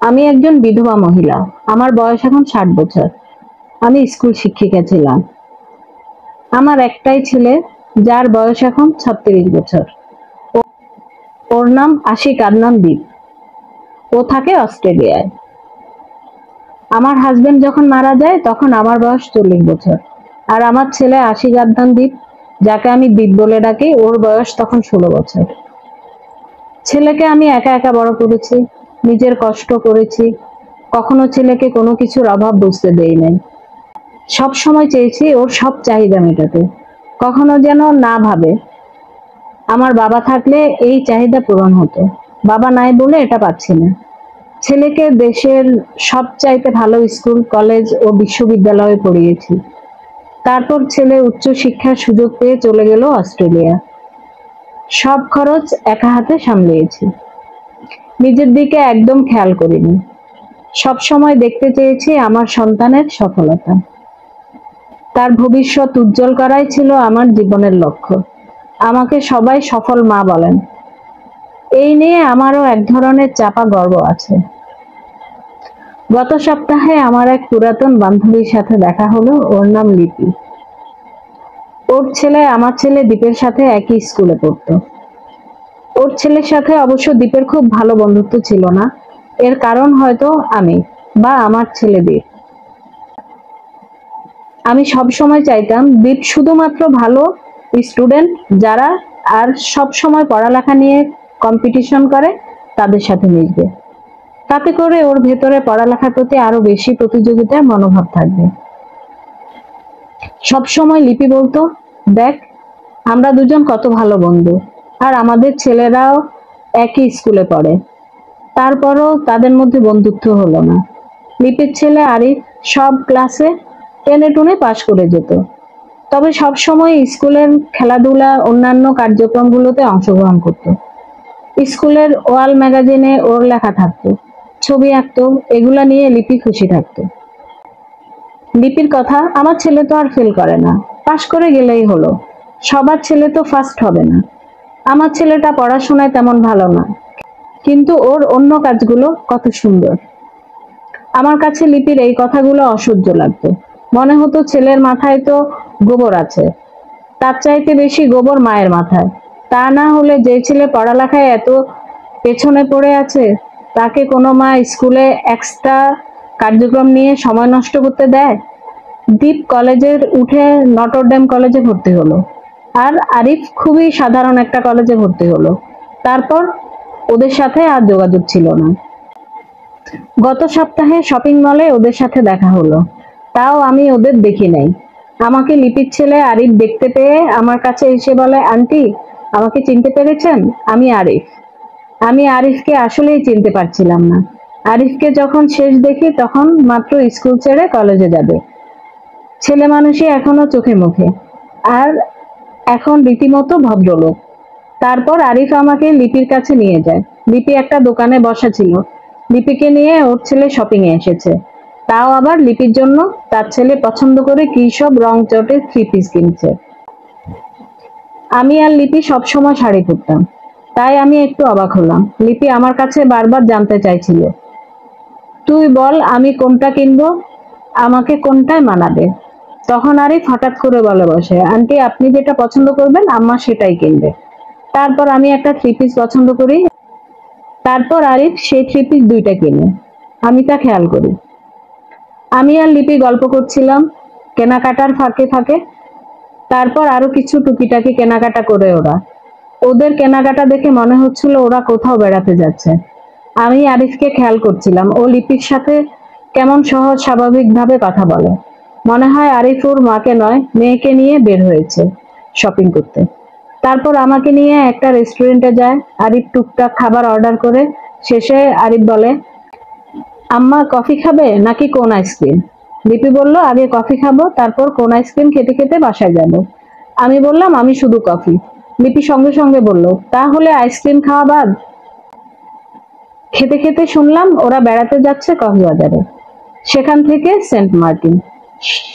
আমি একজন বিধবা মহিলা। আমার বয়স এখন 60 বছর। আমি স্কুল শিক্ষিকা ছিলাম। আমার একটাই ছেলে, যার বয়স এখন 36 বছর। ওর নাম আশিক আদনান দ্বীপ। ও থাকে অস্ট্রেলিয়ায়। আমার হাজবেন্ড যখন মারা যায় তখন আমার বয়স 40 বছর। আর আমার ছেলে আশিক আদনান দ্বীপ, যাকে আমি দ্বীপ বলে ডাকি, ওর বয়স তখন 16 বছর। ছেলেকে আমি একা একা বড় করেছি, নিজের কষ্ট করেছি। কখনো ছেলেকে কোনো কিছুর অভাব বুঝতে দেই নাই। সব সময় চেয়েছি ওর সব চাহিদা মেটাতে। কখনো যেন না ভাবে আমার বাবা থাকলে এই চাহিদা পূরণ হতো, বাবা নাই বলে এটা পাচ্ছি না। ছেলেকে দেশের সবচাইতে ভালো স্কুল, কলেজ ও বিশ্ববিদ্যালয়ে পড়িয়েছি। তারপর ছেলে উচ্চ শিক্ষার সুযোগ পেয়ে চলে গেল অস্ট্রেলিয়া। সব খরচ একা হাতে সামলিয়েছি। নিজের দিকে একদম খেয়াল করিনি। সব সময় দেখতে চেয়েছি আমার সন্তানের সফলতা। তার ভবিষ্যৎ উজ্জ্বল করাই ছিল আমার জীবনের লক্ষ্য। আমাকে সবাই সফল মা বলেন। এই নিয়ে আমারও এক ধরনের চাপা গর্ব আছে। গত সপ্তাহে আমার এক পুরাতন বান্ধবীর সাথে দেখা হলো। ওর নাম লিপি। ওর ছেলে আমার ছেলে দীপের সাথে একই স্কুলে পড়তো। ওর ছেলের সাথে অবশ্য দীপের খুব ভালো বন্ধুত্ব ছিল না। এর কারণ হয়তো আমি বা আমার ছেলে দীপ। আমি সব সময় চাইতাম দীপ শুধুমাত্র ভালো স্টুডেন্ট যারা আর সব সময় পড়ালেখা নিয়ে কম্পিটিশন করে তাদের সাথে মিশবে। তাতে করে ওর ভেতরে পড়ালেখার প্রতি আরো বেশি প্রতিযোগিতার মনোভাব থাকবে। সব সময় লিপি বলতো, দেখ আমরা দুজন কত ভালো বন্ধু, আর আমাদের ছেলেরাও একই স্কুলে পড়ে, তারপরও তাদের মধ্যে বন্ধুত্ব হলো না। লিপির ছেলে আরিফ সব ক্লাসে টেনে টুনে পাশ করে যেত, তবে সব সময় স্কুলের খেলাধুলা অন্যান্য কার্যক্রমগুলোতে অংশগ্রহণ করত। স্কুলের ওয়াল ম্যাগাজিনে ওর লেখা থাকতো, ছবি আঁকতো, এগুলা নিয়ে লিপি খুশি থাকতো। লিপির কথা, আমার ছেলে তো আর ফেল করে না, পাশ করে গেলেই হলো। সবার ছেলে তো ফার্স্ট হবে না। আমার ছেলেটা পড়াশোনায় তেমন ভালো না, কিন্তু ওর অন্য কাজগুলো কত সুন্দর। আমার কাছে লিপির এই কথাগুলো অসহ্য লাগতো। মনে হতো ছেলের মাথায় তো গোবর আছে, তার চাইতে বেশি গোবর মায়ের মাথায়। তা না হলে যে ছেলে পড়ালেখায় এত পেছনে পড়ে আছে, তাকে কোনো মা স্কুলে এক্সট্রা কার্যক্রম নিয়ে সময় নষ্ট করতে দেয়? দীপ কলেজের উঠে নটরডেম কলেজে ভর্তি হলো, আর আরিফ খুবই সাধারণ একটা কলেজে ভর্তি হলো। তারপর ওদের সাথে আর যোগাযোগ ছিল না। গত সপ্তাহে শপিং মলে ওদের সাথে দেখা হলো, তাও আমি ওদের দেখি নাই। আমাকে লিপির ছেলে আরিফ দেখতে পেয়ে আমার কাছে এসে বলে, আন্টি আমাকে চিনতে পেরেছেন? আমি আরিফ। আমি আরিফকে আসলেই চিনতে পারছিলাম না। আরিফকে যখন শেষ দেখি তখন মাত্র স্কুল ছেড়ে কলেজে যাবে। ছেলে মানুষই এখনো চোখে মুখে, আর এখন রীতিমতো ভদ্রলোক। তারপর আরিফ আমাকে লিপির কাছে নিয়ে যায়। লিপি একটা দোকানে বসা ছিল। লিপিকে নিয়ে ওর ছেলে শপিং এ এসেছে, তাও আবার লিপির জন্য। তার ছেলে পছন্দ করে কি সব রং চটে 3 পিস কিনছে। আমি আর লিপি সবসময় শাড়ি পরতাম, তাই আমি একটু অবাক হলাম। লিপি আমার কাছে বারবার জানতে চাইছিল, তুই বল আমি কোনটা কিনবো, আমাকে কোনটায় মানাবে। তখন আরিফ হঠাৎ করে বলে বসে, আন্টি আপনি যেটা পছন্দ করবেন আম্মা সেটাই কিনবে। তারপর আমি একটা 3 পিস পছন্দ করি। তারপর আরিফ সেই 3 পিস দুইটা কিনে। আমি তা খেয়াল করি। আমি আর লিপি গল্প করছিলাম কেনাকাটার ফাঁকে ফাঁকে। তারপর আরো কিছু টুকিটাকি কেনাকাটা করে ওরা। ওদের কেনাকাটা দেখে মনে হচ্ছিল ওরা কোথাও বেড়াতে যাচ্ছে। আমি আরিফকে খেয়াল করছিলাম, ও লিপির সাথে কেমন সহজ স্বাভাবিক ভাবে কথা বলে। মনে হয় আরিফ ওর মাকে নয়, মেয়েকে নিয়ে বের হয়েছে শপিং করতে। তারপর আমাকে নিয়ে একটা রেস্টুরেন্টে যায়। আরিফ টুকটাক খাবার অর্ডার করে। শেষে আরিফ বলে, আম্মা কফি খাবে নাকি কোন আইসক্রিম? লিপি বলল, আগে কফি খাবো, তারপর কোন আইসক্রিম খেতে খেতে বাসায় যাব। আমি বললাম, আমি শুধু কফি। লিপি সঙ্গে সঙ্গে বলল, তাহলে আইসক্রিম খাওয়া বাদ। খেতে খেতে শুনলাম ওরা বেড়াতে যাচ্ছে কক্সবাজারে, সেখান থেকে সেন্ট মার্টিন।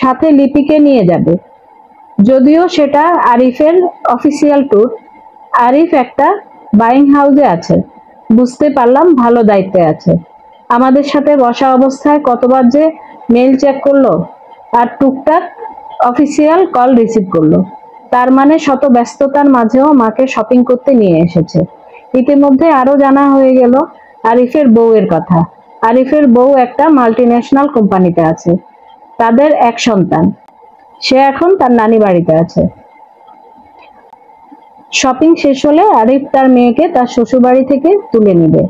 সাথে লিপিকে নিয়ে যাবে, যদিও সেটা আরিফের অফিসিয়াল ট্যুর। আরিফ একটা বাইং হাউসে আছে, বুঝতে পারলাম ভালো দায়িত্বে আছে। আমাদের সাথে বসা অবস্থায় কতবার যে মেইল চেক করলো আর টুকটাক অফিসিয়াল কল রিসিভ করলো। তার মানে শত ব্যস্ততার মাঝেও মাকে শপিং করতে নিয়ে এসেছে। ইতিমধ্যে আরো জানা হয়ে গেল আরিফের বউয়ের কথা। আরিফের বউ একটা মাল্টিন্যাশনাল কোম্পানিতে আছে, তাদের এক সন্তান। সে এখন তার নানি বাড়িতে আছে। শপিং শেষ হলে আরিফ তার মেয়েকে তার শ্বশুর বাড়ি থেকে তুলে নিবে।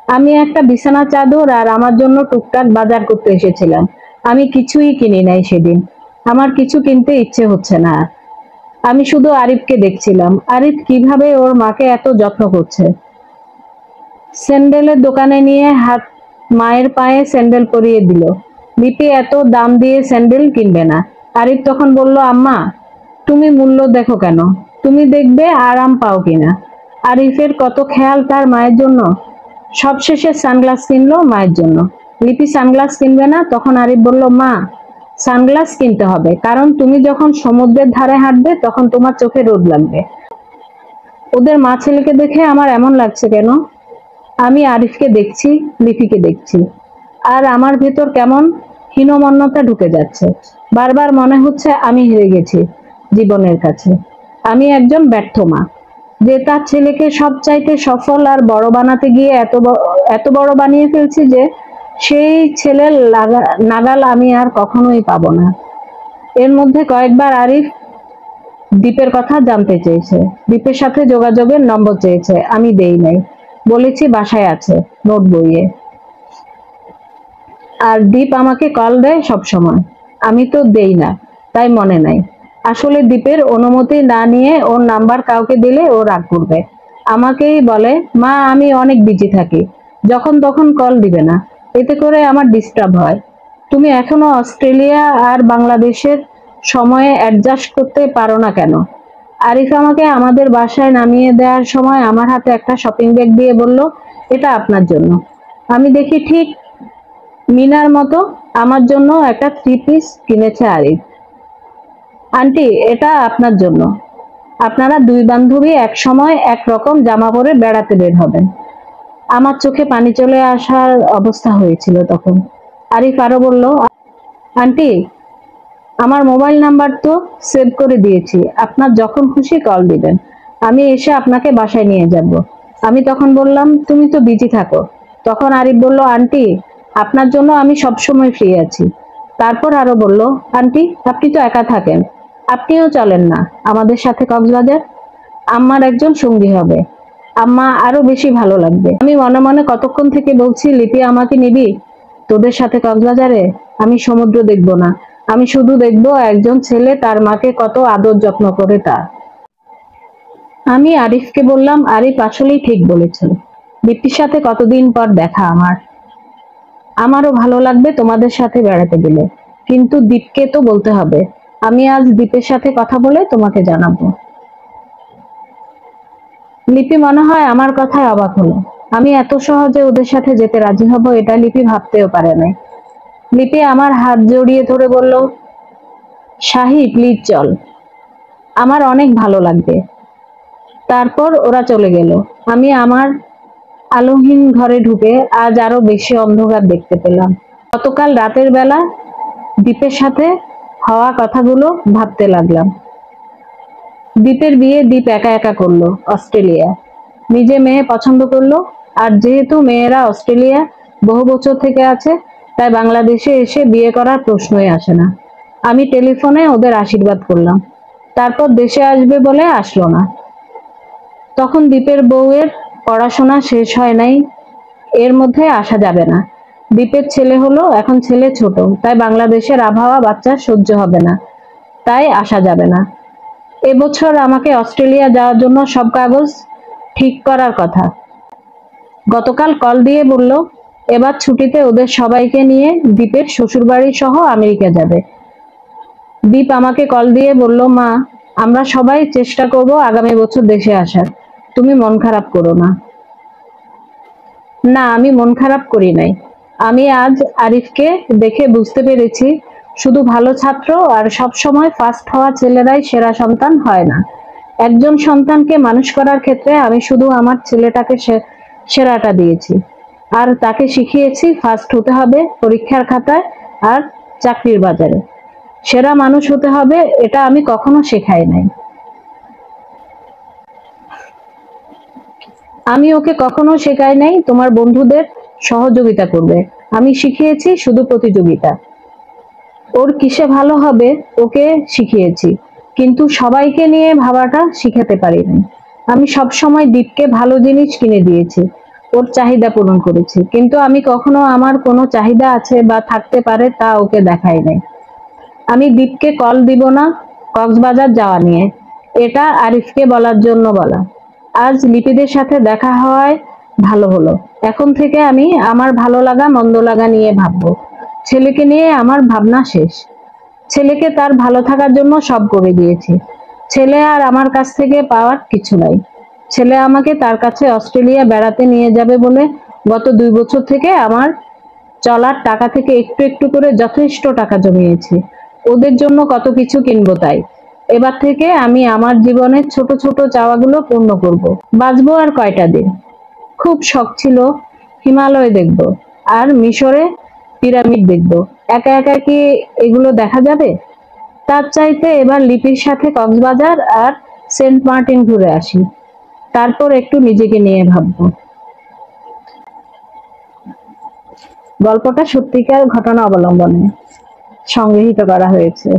আমি একটা বিছানা চাদর আর আমার জন্য টুকটাক বাজার করতে এসেছিলাম। আমি কিছুই কিনি নাই সেদিন। আমার কিছু কিনতে ইচ্ছে হচ্ছে না। আমি শুধু আরিফকে দেখছিলাম, আরিফ কিভাবে ওর মাকে এত যত্ন করছে। স্যান্ডেলের দোকানে নিয়ে মায়ের পায়ে স্যান্ডেল পরিয়ে দিল। লিপি এত দাম দিয়ে স্যান্ডেল কিনবে না। আরিফ তখন বলল, আম্মা তুমি মূল্য দেখো কেন, তুমি দেখবে আরাম পাও কিনা। আরিফের কত খেয়াল তার মায়ের জন্য। সবশেষে সানগ্লাস কিনলো মায়ের জন্য। লিপি সানগ্লাস কিনবে না, তখন আরিফ বলল, মা সানগ্লাস কিনতে হবে, কারণ তুমি যখন সমুদ্রের ধারে হাঁটবে তখন তোমার চোখে রোদ লাগবে। ওদের মা ছেলেকে দেখে আমার এমন লাগছে কেন? আমি আরিফকে দেখছি, লিপিকে দেখছি, আর আমার ভেতর কেমন হীনমন্যতা ঢুকে যাচ্ছে। বারবার মনে হচ্ছে আমি হেরে গেছি জীবনের কাছে। আমি একজন ব্যর্থ মা, যে তার ছেলেকে সবচাইতে সফল আর বড় বানাতে গিয়ে এত বড় বানিয়ে ফেলছি যে সেই ছেলের নাগাল আমি আর কখনোই পাবো না। এর মধ্যে কয়েকবার আরিফ দীপের কথা জানতে চেয়েছে, দীপের সাথে যোগাযোগের নম্বর চেয়েছে, আমি দেই নাই। বলেছি বাসায় আছে, নোট বইয়ে। আর দীপ আমাকে কল দেয় সব সময়, আমি তো দেই না, তাই মনে নাই। আসলে দীপের অনুমতি না নিয়ে ওর নাম্বার কাউকে দিলে ও রাগ করবে। আমাকেই বলে, মা আমি অনেক বিজি থাকি, যখন তখন কল দিবে না। এতে করে আমার ডিস্টার্ব হয়। তুমি এখনো অস্ট্রেলিয়া আর বাংলাদেশের সময়ে অ্যাডজাস্ট করতে পারো না কেন? আরিফ আমাকে আমাদের বাসায় নামিয়ে দেওয়ার সময় আমার হাতে একটা শপিং ব্যাগ দিয়ে বলল, এটা আপনার জন্য। আমি দেখি ঠিক মিনার মতো আমার জন্য একটা 3 পিস কিনেছে আরিফ। আন্টি এটা আপনার জন্য। আপনারা দুই বান্ধবী এক সময় একরকম জামা পরে বেড়াতে বের হবেন। আমার চোখে পানি চলে আসার অবস্থা হয়েছিল তখন। আরিফ আরো বলল, আন্টি আমার মোবাইল নাম্বার তো সেভ করে দিয়েছি, আপনার যখন খুশি কল দিবেন, আমি এসে আপনাকে বাসায় নিয়ে যাব। আমি তখন বললাম, তুমি তো বিজি থাকো। তখন আরিফ বলল, আন্টি আপনার জন্য আমি সবসময় ফ্রি আছি। তারপর আরো বলল, আন্টি আপনি তো একা থাকেন, আপনিও চলেন না আমাদের সাথে কক্সবাজার, আম্মার একজন সঙ্গী হবে, আম্মা আরো বেশি ভালো লাগবে। আমি মনে মনে কতক্ষণ থেকে বলছি, লিপি আমাকে নিবি তোদের সাথে কক্সবাজারে? আমি সমুদ্র দেখবো না, আমি শুধু দেখবো একজন ছেলে তার মাকে কত আদর যত্ন করে। আমি আরিফকে বললাম, আরিফ আসলেই ঠিক বলেছ, লিপির সাথে কতদিন পর দেখা আমারও ভালো লাগবে তোমাদের সাথে বেড়াতে গেলে, কিন্তু দীপকে তো বলতে হবে। আমি আজ দীপের সাথে কথা বলে তোমাকে জানাবো। লিপি মনে হয় আমার কথায় অবাক হলো। আমি এত সহজে ওদের সাথে যেতে রাজি হব এটা লিপি ভাবতেও পারে নাই। লিপি আমার হাত জড়িয়ে ধরে বলল, শাহি প্লিজ চল, আমার অনেক ভালো লাগবে। তারপর ওরা চলে গেল। আমি আমার আলোহীন ঘরে ঢুকে আজ আরো বেশি অন্ধকার দেখতে পেলাম। গতকাল রাতের বেলা দীপের সাথে হওয়া কথাগুলো ভাবতে লাগলাম। দীপের বিয়ে দীপ একা একা করলো অস্ট্রেলিয়া, নিজে মেয়ে পছন্দ করলো। আর যেহেতু মেয়েরা অস্ট্রেলিয়া বহু বছর থেকে আছে, তাই বাংলাদেশে এসে বিয়ে করার প্রশ্নই আসে না। আমি টেলিফোনে ওদের আশীর্বাদ করলাম। তারপর দেশে আসবে বলে আসলো না। তখন দীপের বউয়ের পড়াশোনা শেষ হয় নাই, এর মধ্যে আসা যাবে না। দীপের ছেলে হলো, এখন ছেলে ছোট, তাই বাংলাদেশের আবহাওয়া বাচ্চার সহ্য হবে না, তাই আসা যাবে না। এবছর আমাকে অস্ট্রেলিয়া যাওয়ার জন্য সব কাগজ ঠিক করার কথা। গতকাল কল দিয়ে বলল, এবার ছুটিতে ওদের সবাইকে নিয়ে দীপের শ্বশুরবাড়ি সহ আমেরিকা যাবে। দীপ আমাকে কল দিয়ে বলল, মা আমরা সবাই চেষ্টা করব আগামী বছর দেশে আসার, তুমি মন খারাপ করো না। না আমি মন খারাপ করি নাই। আমি আজ আরিফকে দেখে বুঝতে পেরেছি, শুধু ভালো ছাত্র আর সব সময় ফার্স্ট হওয়া ছেলেরাই সেরা সন্তান হয় না। একজন সন্তানকে মানুষ করার ক্ষেত্রে আমি শুধু আমার ছেলেটাকে সেরাটা দিয়েছি। আর তাকে শিখিয়েছি ফার্স্ট হতে হবে পরীক্ষার খাতায় আর চাকরির বাজারে, সেরা মানুষ হতে হবে। এটা আমি কখনো শেখাই নাই। আমি ওকে কখনো শেখাই নাই তোমার বন্ধুদের সহযোগিতা করবে, আমি শিখিয়েছি শুধু প্রতিযোগিতা। ওর কিসে ভালো হবে ওকে শিখিয়েছি, কিন্তু সবাইকে নিয়ে ভাবাটা শিখাতে পারিনি। আমি সব সময় দীপকে ভালো জিনিস কিনে দিয়েছি, ওর চাহিদা পূরণ করেছি, কিন্তু আমি কখনো আমার কোনো চাহিদা আছে বা থাকতে পারে তা ওকে দেখাই নাই। আমি দীপকে কল দিব না কক্সবাজার যাওয়া নিয়ে, এটা আরিফকে বলার জন্য বলা। আজ লিপিদের সাথে দেখা হওয়ায় ভালো হলো। এখন থেকে আমি আমার ভালো লাগা মন্দ লাগা নিয়ে ভাববো। ছেলেকে নিয়ে আমার ভাবনা শেষ। ছেলেকে তার ভালো থাকার জন্য সব করে দিয়েছি। ছেলে আর আমার কাছ থেকে পাওয়ার কিছু নাই। ছেলে আমাকে তার কাছে অস্ট্রেলিয়া বেড়াতে নিয়ে যাবে বলে গত 2 বছর থেকে আমার চলার টাকা থেকে একটু একটু করে যথেষ্ট টাকা জমিয়েছি। ওদের জন্য কত কিছু কিনবো তাই। এবার থেকে আমি আমার জীবনের ছোট ছোট চাওয়াগুলো পূর্ণ করব। বাঁচবো আর কয়টা দিন। খুব শখ ছিল হিমালয় দেখব আর মিশরে পিরামিড দেখব। একা একা কি এগুলো দেখা যাবে? তার চাইতে এবার লিপির সাথে কক্সবাজার আর সেন্ট মার্টিন ঘুরে আসি, তারপর একটু নিজেকে নিয়ে ভাববো। গল্পটা সত্যিকার ঘটনা অবলম্বনে সংগৃহীত করা হয়েছে।